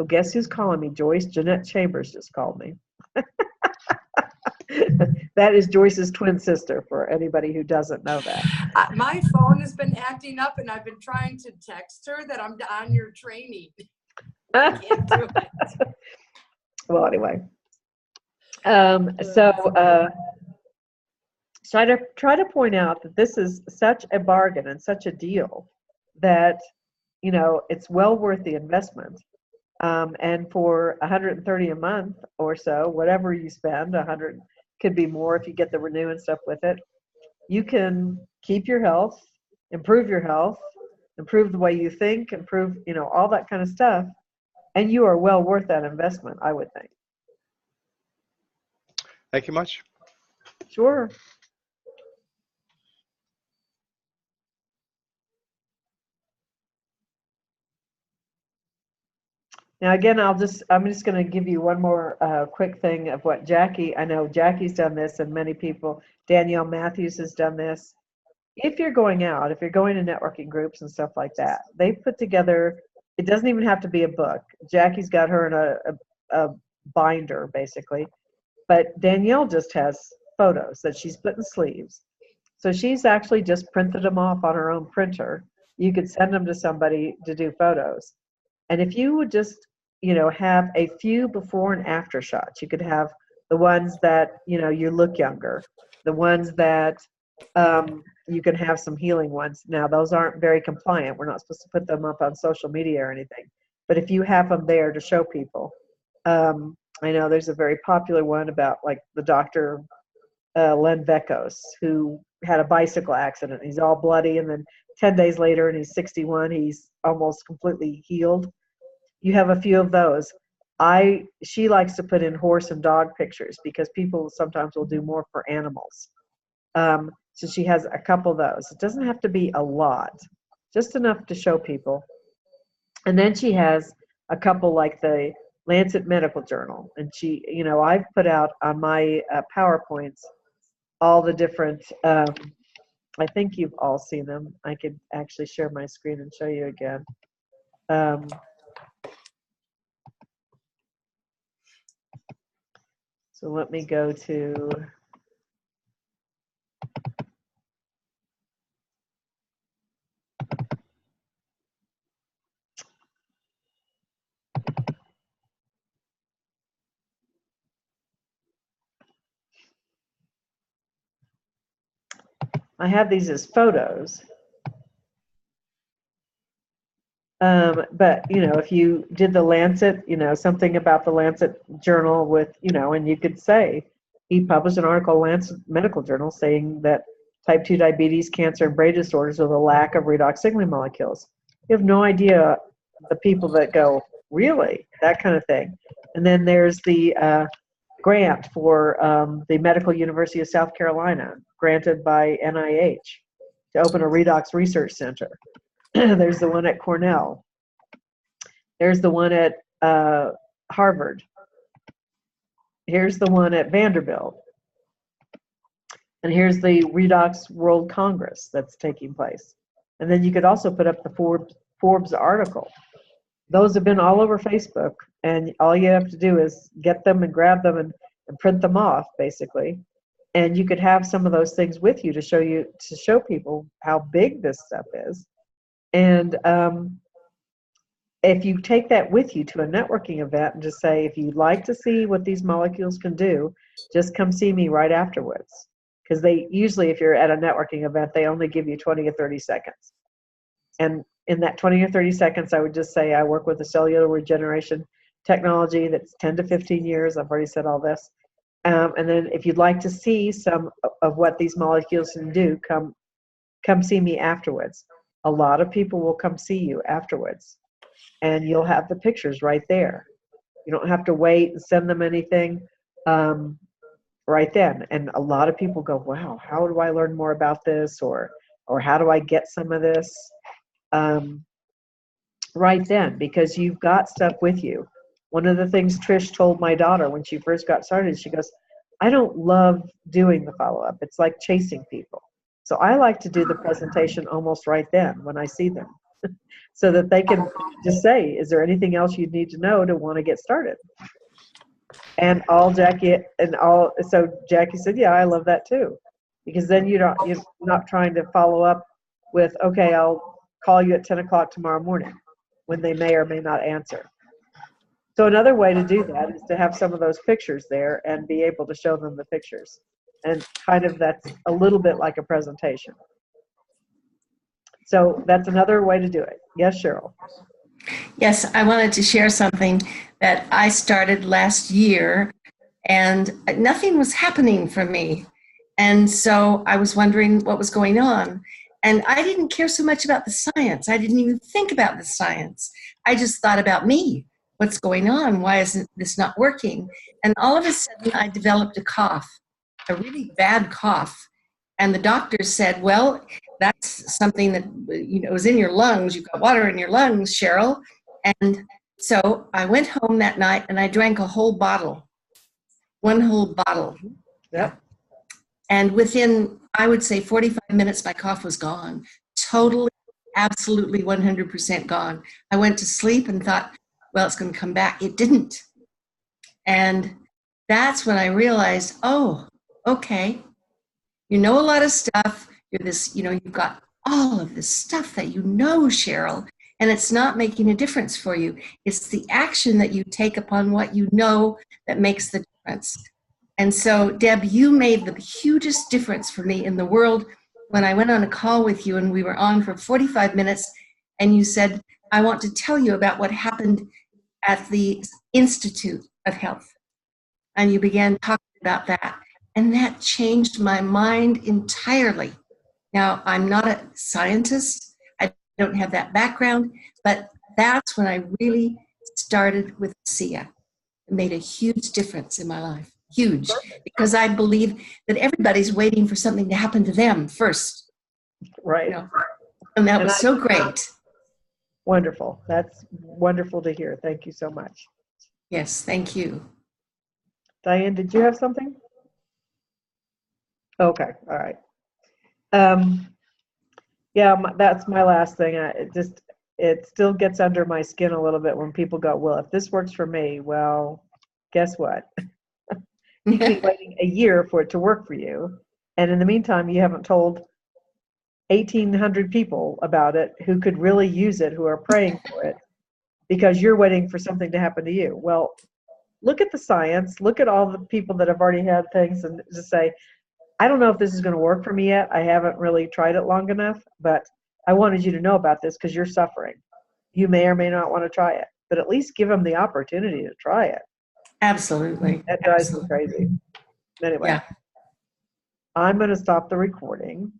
guess who's calling me? Joyce. Jeanette Chambers just called me. That is Joyce's twin sister, for anybody who doesn't know that. My phone has been acting up, and I've been trying to text her that I'm on your training. I can't do it. Well, anyway. So I try to point out that this is such a bargain and such a deal that, it's well worth the investment. And for $130 a month or so, whatever you spend, $100 could be more if you get the renew and stuff with it. You can keep your health. improve your health, improve the way you think, improve, all that kind of stuff. And you are well worth that investment, I would think. Thank you much. Sure. Now, again, I'm just going to give you one more quick thing of what I know Jackie's done this, and many people, Danielle Matthews has done this. If you're going out, if you're going to networking groups and stuff like that, they put together, it doesn't even have to be a book. Jackie's got her in a binder, basically. But Danielle just has photos that she's put in sleeves. So she's actually just printed them off on her own printer. You could send them to somebody to do photos. And if you would just, have a few before and after shots, you could have the ones that, you look younger, the ones that you can have some healing ones. Now, those aren't very compliant. We're not supposed to put them up on social media or anything. But if you have them there to show people, I know there's a very popular one about like the Dr. Len Vekos, who had a bicycle accident. He's all bloody, and then 10 days later, and he's 61, he's almost completely healed. You have a few of those. She likes to put in horse and dog pictures because people sometimes will do more for animals. So she has a couple of those. It doesn't have to be a lot, just enough to show people. And then she has a couple like the Lancet Medical Journal. And she, I've put out on my PowerPoints all the different, I think you've all seen them. I could actually share my screen and show you again. So let me go to, I have these as photos. But, if you did the Lancet, something about the Lancet Journal with, and you could say, he published an article in Lancet Medical Journal saying that type 2 diabetes, cancer, and brain disorders are the lack of redox signaling molecules. You have no idea the people that go, really? That kind of thing. And then there's the grant for the Medical University of South Carolina, granted by NIH, to open a redox research center. There's the one at Cornell. There's the one at Harvard. Here's the one at Vanderbilt. And here's the Redox World Congress that's taking place. And then you could also put up the Forbes article. Those have been all over Facebook, and all you have to do is get them and grab them and print them off, basically. And you could have some of those things with you to show people how big this stuff is. And if you take that with you to a networking event and just say, if you'd like to see what these molecules can do, just come see me right afterwards. Because they usually, if you're at a networking event, they only give you 20 or 30 seconds. And in that 20 or 30 seconds, I would just say, I work with a cellular regeneration technology that's 10 to 15 years. I've already said all this. And then if you'd like to see some of what these molecules can do, come see me afterwards. A lot of people will come see you afterwards, and you'll have the pictures right there. You don't have to wait and send them anything right then. And a lot of people go, wow, how do I learn more about this? Or how do I get some of this? Right then, because you've got stuff with you. One of the things Trish told my daughter when she first got started, she goes, I don't love doing the follow-up. It's like chasing people. So I like to do the presentation almost right then when I see them, so that they can just say, is there anything else you need to know to want to get started? And so Jackie said, yeah, I love that too. Because then you're not trying to follow up with, okay, I'll call you at 10 o'clock tomorrow morning, when they may or may not answer. So another way to do that is to have some of those pictures there and be able to show them the pictures. And kind of that's a little bit like a presentation. So that's another way to do it. Yes, Cheryl? Yes, I wanted to share something that I started last year, and nothing was happening for me. And so I was wondering what was going on. And I didn't care so much about the science. I didn't even think about the science. I just thought about me. What's going on? Why isn't this not working? And all of a sudden, I developed a cough, a really bad cough. And the doctor said, well, that's something that, you know, is in your lungs. You've got water in your lungs, Cheryl. And so I went home that night and I drank a whole bottle, one whole bottle. Yep. And within, I would say, 45 minutes, my cough was gone. Totally, absolutely 100% gone. I went to sleep and thought, well, it's going to come back. It didn't. And that's when I realized, oh, okay. You know a lot of stuff. You're this, you know, you've got all of this stuff that you know, Cheryl, and it's not making a difference for you. It's the action that you take upon what you know that makes the difference. And so, Deb, you made the hugest difference for me in the world when I went on a call with you and we were on for 45 minutes and you said, I want to tell you about what happened at the Institute of Health. And you began talking about that. And that changed my mind entirely. Now, I'm not a scientist. I don't have that background, but that's when I really started with SIA. It made a huge difference in my life. Huge. Because I believe that everybody's waiting for something to happen to them first. Right. You know? And that was so great. Wonderful. That's wonderful to hear. Thank you so much. Yes, thank you. Diane, did you have something? Okay, all right. Yeah, that's my last thing. It still gets under my skin a little bit when people go, well, if this works for me, well, guess what? You could be waiting a year for it to work for you. And in the meantime, you haven't told 1,800 people about it who could really use it, who are praying for it, because you're waiting for something to happen to you. Well, look at the science, look at all the people that have already had things, and just say, I don't know if this is going to work for me yet. I haven't really tried it long enough, but I wanted you to know about this because you're suffering. You may or may not want to try it, but at least give them the opportunity to try it. Absolutely. That drives me crazy. Anyway, Yeah. I'm going to stop the recording.